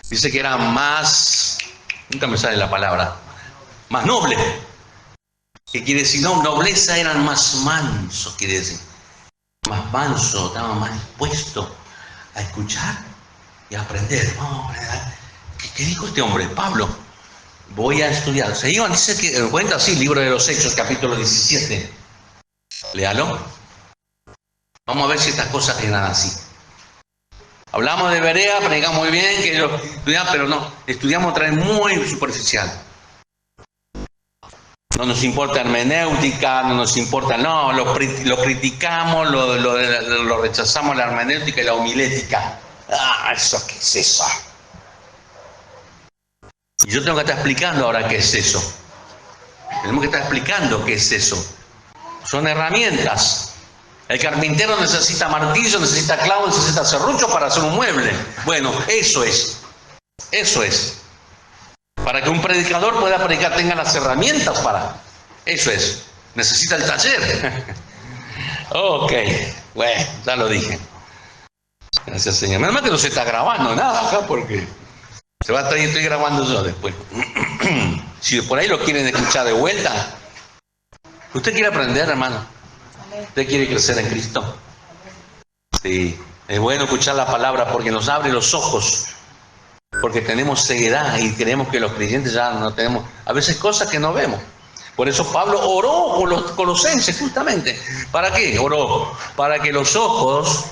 Dice que era más, nunca me sale la palabra, más noble. ¿Qué quiere decir? No, nobleza, eran más mansos, quiere decir. Más mansos, estaban más dispuestos a escuchar y a aprender. Vamos a aprender. ¿Qué dijo este hombre, Pablo? Voy a estudiar. Se iban, dice que, cuenta así, libro de los Hechos, capítulo 17. Léalo. Vamos a ver si estas cosas eran así. Hablamos de Berea, predicamos muy bien, que ellos estudian, pero no, estudiamos otra vez muy superficial. No nos importa hermenéutica, no nos importa, no, lo criticamos, lo rechazamos, la hermenéutica y la homilética. Ah, ¿eso qué es eso? Y yo tengo que estar explicando ahora qué es eso. Tenemos que estar explicando qué es eso. Son herramientas. El carpintero necesita martillo, necesita clavo, necesita serrucho para hacer un mueble. Bueno, eso es. Eso es. Para que un predicador pueda predicar, tenga las herramientas para. Eso es. Necesita el taller. Ok. Bueno, ya lo dije. Gracias, Señor. Menos mal que no se está grabando nada acá porque se va a estar, estoy grabando yo después. Si por ahí lo quieren escuchar de vuelta. ¿Usted quiere aprender, hermano? ¿Usted quiere crecer en Cristo? Sí. Es bueno escuchar la palabra porque nos abre los ojos. Porque tenemos ceguedad y creemos que los creyentes ya no tenemos, a veces, cosas que no vemos. Por eso Pablo oró por los colosenses, justamente. ¿Para qué? Oró para que los ojos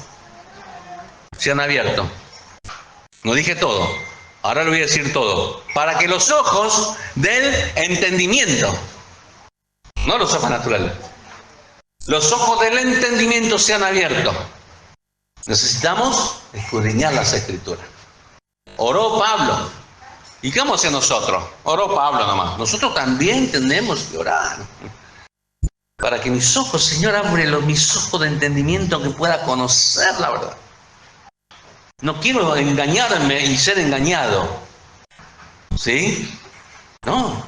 sean abiertos. No dije todo, ahora lo voy a decir todo. Para que los ojos del entendimiento, no los ojos naturales, los ojos del entendimiento sean abiertos. Necesitamos escudriñar las Escrituras. Oró Pablo. ¿Y qué vamos a hacer nosotros? Oró Pablo nomás. Nosotros también tenemos que orar. Para que mis ojos, Señor, abre mis ojos de entendimiento, que pueda conocer la verdad. No quiero engañarme y ser engañado. ¿Sí? No.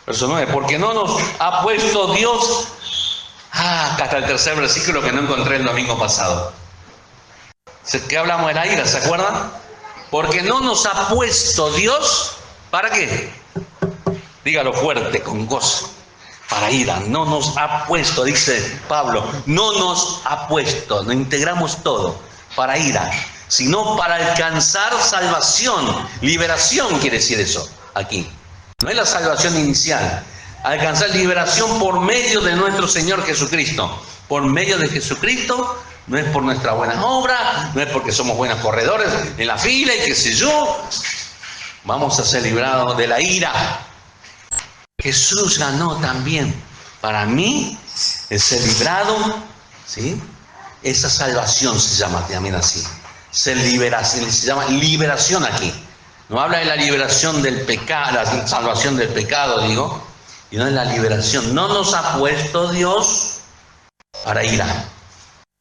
Verso 9. Porque no nos ha puesto Dios. Acá está el tercer versículo que no encontré el domingo pasado. ¿Qué hablamos de la ira? ¿Se acuerdan? Porque no nos ha puesto Dios, ¿para qué? Dígalo fuerte, con gozo. Para ira, no nos ha puesto, dice Pablo, no nos ha puesto, lo integramos todo, para ira, sino para alcanzar salvación, liberación quiere decir eso, aquí. No es la salvación inicial, alcanzar liberación por medio de nuestro Señor Jesucristo. Por medio de Jesucristo. No es por nuestra buena obra, no es porque somos buenos corredores en la fila y qué sé yo. Vamos a ser librados de la ira. Jesús ganó también. Para mí, el ser librado, ¿sí? Esa salvación se llama también así. Se llama liberación aquí. No habla de la liberación del pecado, la salvación del pecado, digo, sino de la liberación. No nos ha puesto Dios para ira.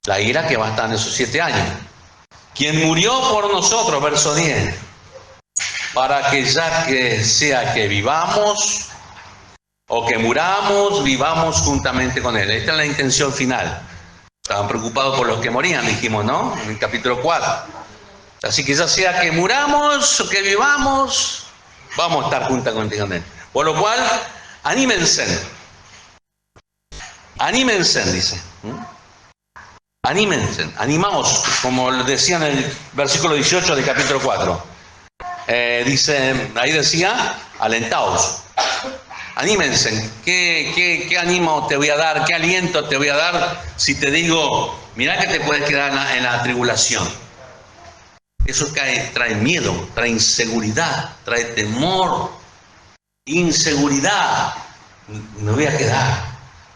La ira que va a estar en esos 7 años. Quien murió por nosotros, verso 10, para que ya que sea que vivamos o que muramos, vivamos juntamente con Él. Esta es la intención final. Estaban preocupados por los que morían, dijimos, ¿no? En el capítulo 4. Así que ya sea que muramos o que vivamos, vamos a estar juntos con Él. Por lo cual, anímense. Anímense, dice. Anímense, animaos, como decía en el versículo 18 del capítulo 4. Dice, ahí decía, alentaos. Anímense. ¿Qué ánimo te voy a dar? ¿Qué aliento te voy a dar si te digo, mirá que te puedes quedar en la tribulación? Eso trae miedo, trae inseguridad, trae temor, inseguridad. Me voy a quedar,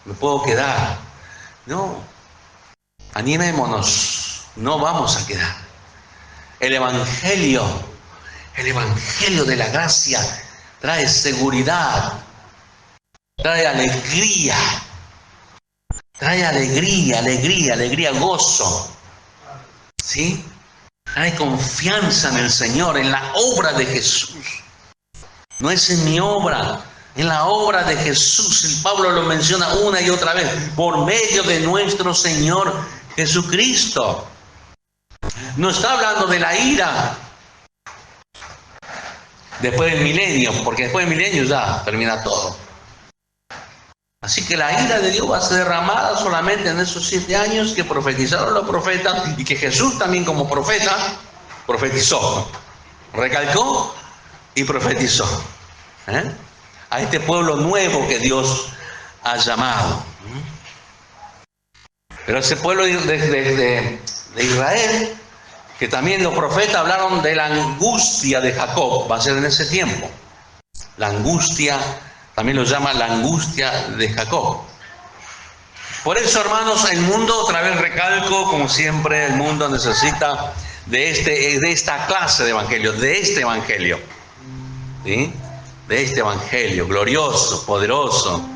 me puedo quedar. No. Animémonos, no vamos a quedar. El Evangelio de la gracia trae seguridad, trae alegría, gozo, ¿sí? Trae confianza en el Señor, en la obra de Jesús. No es en mi obra, en la obra de Jesús. El Pablo lo menciona una y otra vez, por medio de nuestro Señor Jesucristo. No está hablando de la ira después del milenio, porque después del milenio ya termina todo. Así que la ira de Dios va a ser derramada solamente en esos 7 años que profetizaron los profetas y que Jesús también como profeta profetizó, recalcó y profetizó. A este pueblo nuevo que Dios ha llamado. Pero ese pueblo de Israel que también los profetas hablaron de la angustia de Jacob, va a ser en ese tiempo. La angustia, también lo llama la angustia de Jacob. Por eso, hermanos, el mundo, otra vez recalco, como siempre, el mundo necesita de esta clase de evangelio, de este evangelio, ¿sí? De este evangelio, glorioso, poderoso,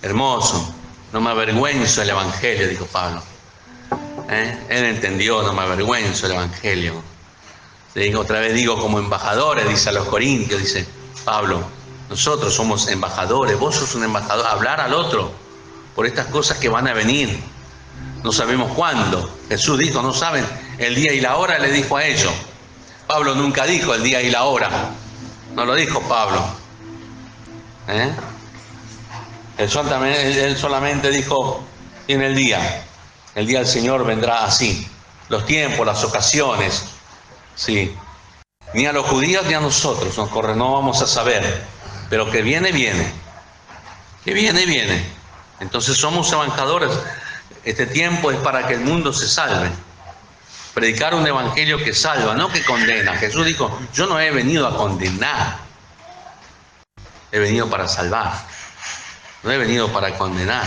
hermoso. No me avergüenzo del evangelio, dijo Pablo. Él entendió, no me avergüenzo del evangelio. ¿Sí? Otra vez digo, como embajadores, dice a los corintios, dice Pablo, nosotros somos embajadores, vos sos un embajador, hablar al otro por estas cosas que van a venir. No sabemos cuándo. Jesús dijo, no saben el día y la hora, le dijo a ellos. Pablo nunca dijo el día y la hora. No lo dijo Pablo. Él solamente dijo, en el día del Señor vendrá así. Los tiempos, las ocasiones. Sí. Ni a los judíos ni a nosotros no vamos a saber. Pero que viene, viene. Que viene, viene. Entonces somos embajadores. Este tiempo es para que el mundo se salve. Predicar un evangelio que salva, no que condena. Jesús dijo, yo no he venido a condenar. He venido para salvar. No he venido para condenar.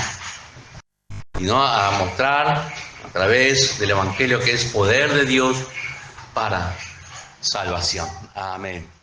Sino a mostrar a través del evangelio que es poder de Dios para salvación. Amén.